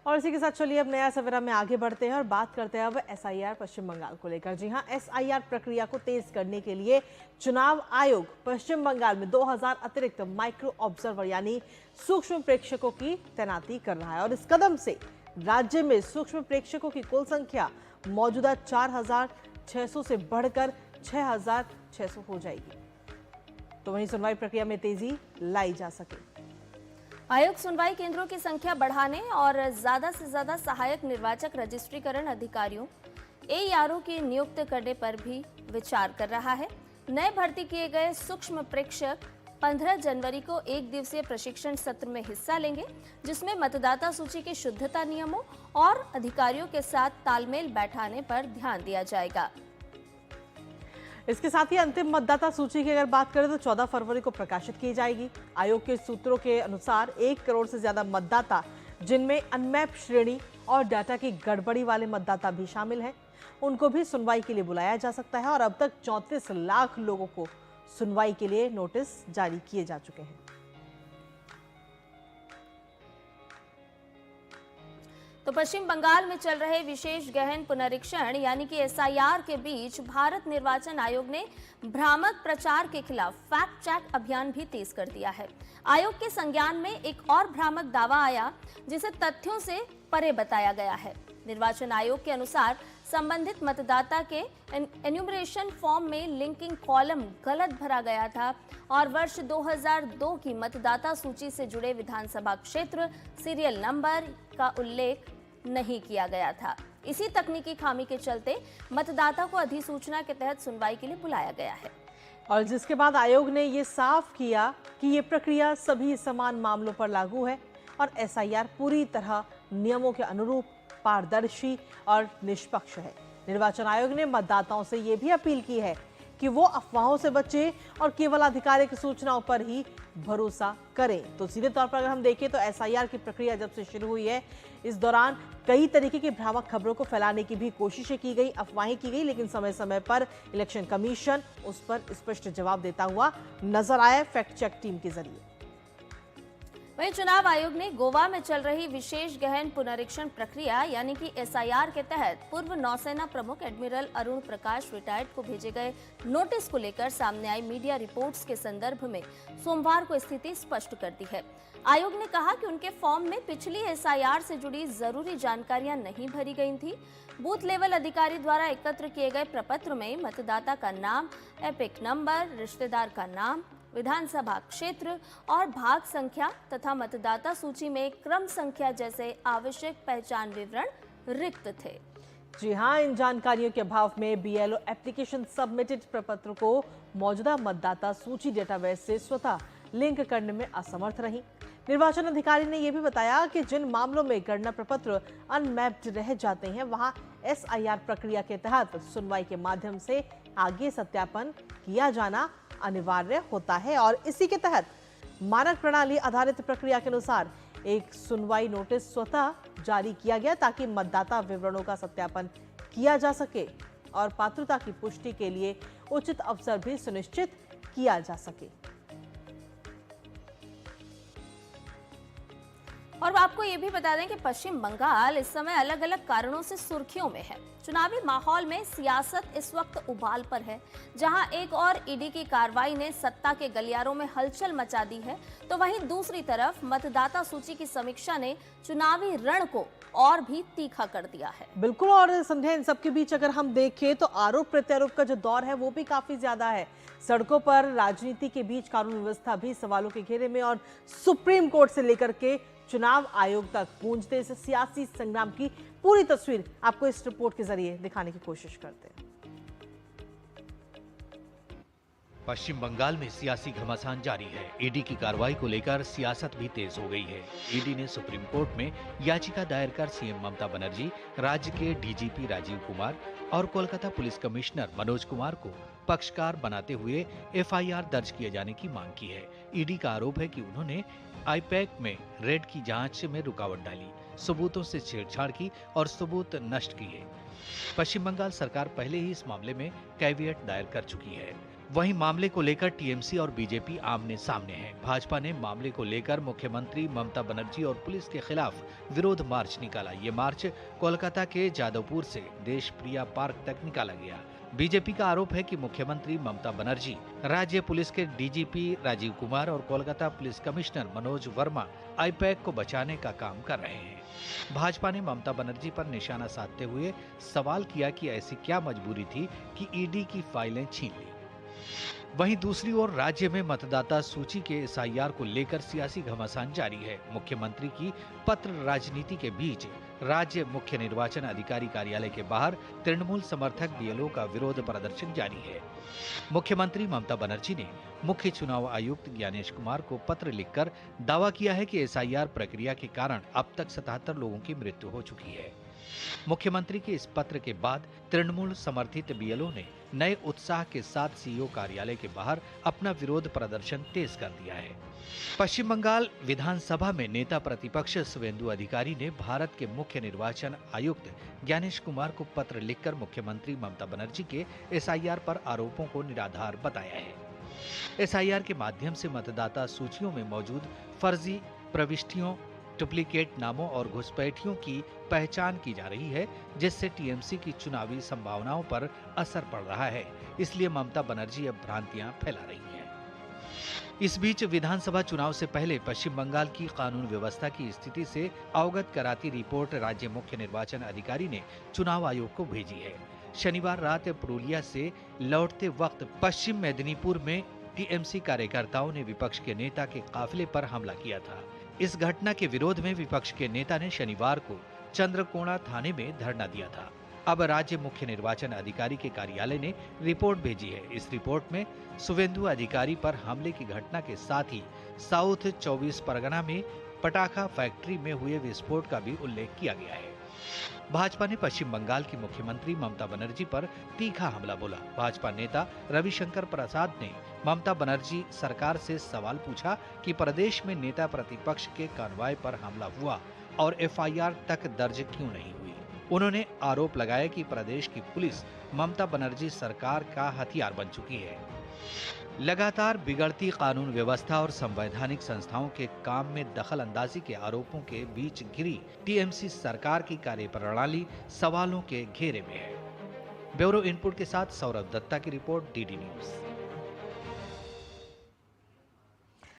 और इसी के साथ चलिए अब नया सवेरा में आगे बढ़ते हैं और बात करते हैं अब एसआईआर पश्चिम बंगाल को लेकर। जी हां, एसआईआर प्रक्रिया को तेज करने के लिए चुनाव आयोग पश्चिम बंगाल में 2000 अतिरिक्त माइक्रो ऑब्जर्वर यानी सूक्ष्म प्रेक्षकों की तैनाती कर रहा है और इस कदम से राज्य में सूक्ष्म प्रेक्षकों की कुल संख्या मौजूदा 4600 से बढ़कर 6600 हो जाएगी। तो वहीं सुनवाई प्रक्रिया में तेजी लाई जा सके। आयोग सुनवाई केंद्रों की संख्या बढ़ाने और ज्यादा से ज्यादा सहायक निर्वाचक रजिस्ट्रीकरण अधिकारियों एआरओ की नियुक्त करने पर भी विचार कर रहा है। नए भर्ती किए गए सूक्ष्म प्रेक्षक 15 जनवरी को एक दिवसीय प्रशिक्षण सत्र में हिस्सा लेंगे, जिसमें मतदाता सूची की शुद्धता नियमों और अधिकारियों के साथ तालमेल बैठाने पर ध्यान दिया जाएगा। इसके साथ ही अंतिम मतदाता सूची की अगर बात करें तो 14 फरवरी को प्रकाशित की जाएगी। आयोग के सूत्रों के अनुसार 1 करोड़ से ज्यादा मतदाता, जिनमें अनमैप श्रेणी और डाटा की गड़बड़ी वाले मतदाता भी शामिल हैं, उनको भी सुनवाई के लिए बुलाया जा सकता है और अब तक 34 लाख लोगों को सुनवाई के लिए नोटिस जारी किए जा चुके हैं। तो पश्चिम बंगाल में चल रहे विशेष गहन पुनरीक्षण यानी कि एसआईआर के बीच भारत निर्वाचन आयोग ने भ्रामक प्रचार के खिलाफ फैक्ट चेक अभियान भी तेज कर दिया है। आयोग के संज्ञान में एक और भ्रामक दावा आया, जिसे तथ्यों से परे बताया गया है। निर्वाचन आयोग के अनुसार संबंधित मतदाता के एन्यूमरेशन फॉर्म में लिंकिंग कॉलम गलत भरा गया था और वर्ष 2002 की मतदाता सूची से जुड़े विधानसभा क्षेत्र सीरियल नंबर का उल्लेख नहीं किया गया था। इसी तकनीकी खामी के चलते मतदाता को अधिसूचना के तहत सुनवाई के लिए बुलाया गया है। और जिसके बाद आयोग ने ये साफ किया कि ये प्रक्रिया सभी समान मामलों पर लागू है और एसआईआर पूरी तरह नियमों के अनुरूप, पारदर्शी और निष्पक्ष है। निर्वाचन आयोग ने मतदाताओं से यह भी अपील की है कि वो अफवाहों से बचें और केवल आधिकारिक सूचनाओं पर ही भरोसा करें। तो सीधे तौर पर अगर हम देखें तो एसआईआर की प्रक्रिया जब से शुरू हुई है, इस दौरान कई तरीके की भ्रामक खबरों को फैलाने की भी कोशिशें की गई, अफवाहें की गई, लेकिन समय समय पर इलेक्शन कमीशन उस पर स्पष्ट जवाब देता हुआ नजर आया फैक्ट चेक टीम के जरिए। वहीं चुनाव आयोग ने गोवा में चल रही विशेष गहन पुनरीक्षण प्रक्रिया यानी कि एसआईआर के तहत पूर्व नौसेना प्रमुख एडमिरल अरुण प्रकाश रिटायर्ड को भेजे गए नोटिस को लेकर सामने आई मीडिया रिपोर्ट्स के संदर्भ में सोमवार को स्थिति स्पष्ट कर दी है। आयोग ने कहा कि उनके फॉर्म में पिछली एसआईआर से जुड़ी जरूरी जानकारियां नहीं भरी गई थी। बूथ लेवल अधिकारी द्वारा एकत्र किए गए प्रपत्र में मतदाता का नाम, एपिक नंबर, रिश्तेदार का नाम, विधानसभा क्षेत्र और भाग संख्या तथा मतदाता सूची में क्रम संख्या जैसे आवश्यक पहचान विवरण रिक्त थे। जी हां, इन जानकारियों के अभाव में बीएलओ एप्लीकेशन सबमिटेड प्रपत्र को मौजूदा मतदाता सूची डेटाबेस से स्वतः लिंक करने में असमर्थ रही। निर्वाचन अधिकारी ने यह भी बताया कि जिन मामलों में गणना प्रपत्र अनमैप्ड रह जाते हैं, वहां एसआईआर प्रक्रिया के तहत सुनवाई के माध्यम से आगे सत्यापन किया जाना अनिवार्य होता है और इसी के तहत मानक प्रणाली आधारित प्रक्रिया के अनुसार एक सुनवाई नोटिस स्वतः जारी किया गया ताकि मतदाता विवरणों का सत्यापन किया जा सके और पात्रता की पुष्टि के लिए उचित अवसर भी सुनिश्चित किया जा सके। और आपको ये भी बता दें कि पश्चिम बंगाल इस समय अलग अलग कारणों से सुर्खियों में है। चुनावी माहौल में सियासत इस वक्त उबाल पर है। जहां एक और ईडी की कार्रवाई ने सत्ता के गलियारों में हलचल मचा दी है, तो वहीं दूसरी तरफ मतदाता सूची की समीक्षा ने चुनावी रण को और भी तीखा कर दिया है। बिल्कुल, और संध्या इन सबके बीच अगर हम देखें तो आरोप प्रत्यारोप का जो दौर है वो भी काफी ज्यादा है। सड़कों पर राजनीति के बीच कानून व्यवस्था भी सवालों के घेरे में और सुप्रीम कोर्ट से लेकर के चुनाव आयोग तक गूंजते इस सियासी संग्राम की पूरी तस्वीर आपको इस रिपोर्ट के जरिए दिखाने की कोशिश करते हैं। पश्चिम बंगाल में सियासी घमासान जारी है। ईडी की कार्रवाई को लेकर सियासत भी तेज हो गई है। ईडी ने सुप्रीम कोर्ट में याचिका दायर कर सीएम ममता बनर्जी, राज्य के डीजीपी राजीव कुमार और कोलकाता पुलिस कमिश्नर मनोज कुमार को पक्षकार बनाते हुए एफआईआर दर्ज किए जाने की मांग की है। ईडी का आरोप है कि उन्होंने आईपैक में रेड की जांच में रुकावट डाली, सबूतों से छेड़छाड़ की और सबूत नष्ट किए। पश्चिम बंगाल सरकार पहले ही इस मामले में कैविएट दायर कर चुकी है। वहीं मामले को लेकर टीएमसी और बीजेपी आमने सामने हैं। भाजपा ने मामले को लेकर मुख्यमंत्री ममता बनर्जी और पुलिस के खिलाफ विरोध मार्च निकाला। ये मार्च कोलकाता के जादवपुर से देशप्रिया पार्क तक निकाला गया। बीजेपी का आरोप है कि मुख्यमंत्री ममता बनर्जी, राज्य पुलिस के डीजीपी राजीव कुमार और Kolkata police commissioner Manoj Verma IUPAC को बचाने का काम कर रहे हैं। भाजपा ने ममता बनर्जी पर निशाना साधते हुए सवाल किया कि ऐसी क्या मजबूरी थी कि ईडी की फाइलें छीन ली। वहीं दूसरी ओर राज्य में मतदाता सूची के एसआईआर को लेकर सियासी घमासान जारी है। मुख्यमंत्री की पत्र राजनीति के बीच राज्य मुख्य निर्वाचन अधिकारी कार्यालय के बाहर तृणमूल समर्थक बीएलओ का विरोध प्रदर्शन जारी है। मुख्यमंत्री ममता बनर्जी ने मुख्य चुनाव आयुक्त ज्ञानेश कुमार को पत्र लिखकर दावा किया है कि एसआईआर प्रक्रिया के कारण अब तक 77 लोगों की मृत्यु हो चुकी है। मुख्यमंत्री के इस पत्र के बाद तृणमूल समर्थित बीएलओ ने नए उत्साह के साथ सीईओ कार्यालय के बाहर अपना विरोध प्रदर्शन तेज कर दिया है। पश्चिम बंगाल विधानसभा में नेता प्रतिपक्ष शुवेंदु अधिकारी ने भारत के मुख्य निर्वाचन आयुक्त ज्ञानेश कुमार को पत्र लिखकर मुख्यमंत्री ममता बनर्जी के एसआईआर पर आरोपों को निराधार बताया है। एसआईआर के माध्यम से मतदाता सूचियों में मौजूद फर्जी प्रविष्टियों, डुप्लीकेट नामों और घुसपैठियों की पहचान की जा रही है, जिससे टीएमसी की चुनावी संभावनाओं पर असर पड़ रहा है। इसलिए ममता बनर्जी अब भ्रांतियां फैला रही हैं। इस बीच विधानसभा चुनाव से पहले पश्चिम बंगाल की कानून व्यवस्था की स्थिति से अवगत कराती रिपोर्ट राज्य मुख्य निर्वाचन अधिकारी ने चुनाव आयोग को भेजी है। शनिवार रात पुरुलिया से लौटते वक्त पश्चिम मेदिनीपुर में टीएमसी कार्यकर्ताओं ने विपक्ष के नेता के काफिले पर हमला किया था। इस घटना के विरोध में विपक्ष के नेता ने शनिवार को चंद्रकोना थाने में धरना दिया था। अब राज्य मुख्य निर्वाचन अधिकारी के कार्यालय ने रिपोर्ट भेजी है। इस रिपोर्ट में शुवेंदु अधिकारी पर हमले की घटना के साथ ही साउथ 24 परगना में पटाखा फैक्ट्री में हुए विस्फोट का भी उल्लेख किया गया है। भाजपा ने पश्चिम बंगाल की मुख्यमंत्री ममता बनर्जी पर तीखा हमला बोला। भाजपा नेता रविशंकर प्रसाद ने ममता बनर्जी सरकार से सवाल पूछा कि प्रदेश में नेता प्रतिपक्ष के कानवाय पर हमला हुआ और एफआईआर तक दर्ज क्यों नहीं हुई। उन्होंने आरोप लगाया कि प्रदेश की पुलिस ममता बनर्जी सरकार का हथियार बन चुकी है। लगातार बिगड़ती कानून व्यवस्था और संवैधानिक संस्थाओं के काम में दखल अंदाजी के आरोपों के बीच घिरी टीएमसी सरकार की कार्यप्रणाली सवालों के घेरे में है। ब्यूरो इनपुट के साथ सौरभ दत्ता की रिपोर्ट, डीडी न्यूज।